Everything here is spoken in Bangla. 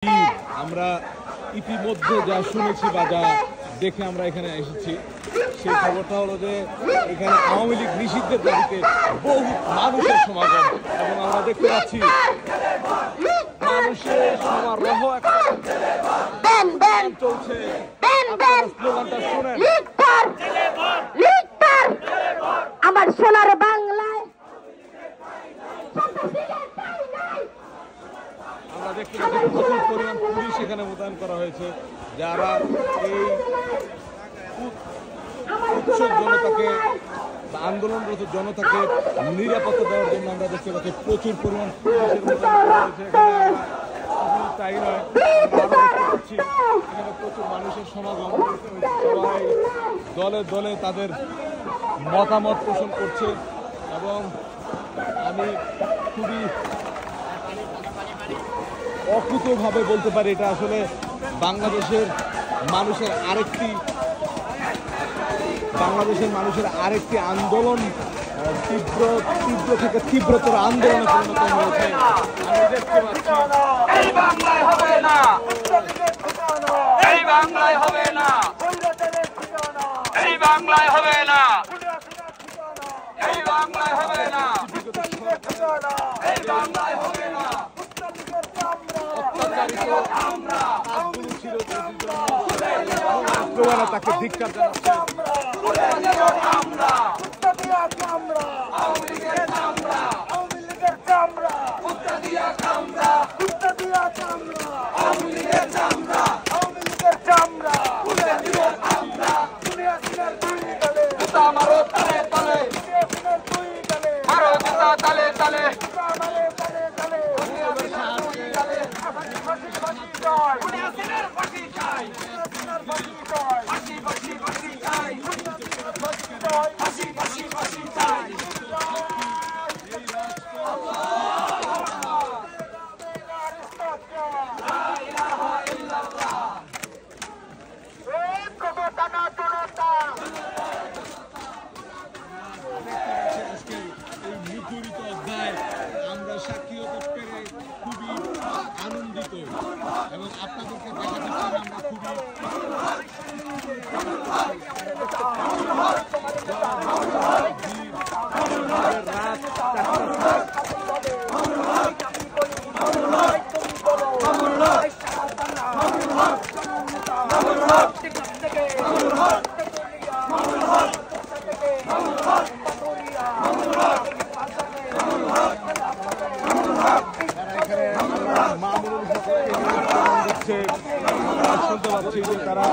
আমরা ইতিমধ্যে যা শুনেছি বা যা দেখে আমরা এখানে এসেছি সেই খবরটা হলো যে এখানে আওয়ামী লীগ নিষিদ্ধের দাবিতে বহু মানুষের সমাগম এবং আমরা দেখতে পাচ্ছি মানুষের সমারোহ চলছে। স্লোগানটা শুনেন, আমার সোনার বাংলায়। আমরা দেখতে পাচ্ছি প্রচুর পরিমাণ পুলিশ এখানে মোতায়েন করা হয়েছে, যারা এই উৎসব জনতাকে আন্দোলনরত জনতাকে নিরাপত্তা দেওয়ার জন্য আমরা দেখতে পাচ্ছি প্রচুর পরিমাণ পুলিশের মোতায়েন করা হয়েছে। তাই নয়, আমরা আরো দেখতে পাচ্ছি এখানে প্রচুর মানুষের সমাগম, সবাই দলে দলে তাদের মতামত পোষণ করছে এবং আমি খুবই অকুতভাবে বলতে পারি এটা আসলে বাংলাদেশের মানুষের আরেকটি আন্দোলন তীব্র থেকে তীব্রতর আন্দোলনে পরিণত হয়েছে। আমি দেখতে পাচ্ছি এই বাংলায় হবে না, এই বাংলায় হবে না, এই বাংলায় হবে না, এই বাংলায় হবে না, এই বাংলায় হবে না। তাকে ধিক্কার জানাচ্ছে। আমরা সাক্ষী হতে পেরে খুবই আনন্দিত এবং আপনাদেরকে দেখাতে পেরে আমরা খুবই শুনতে পাচ্ছি যে তারা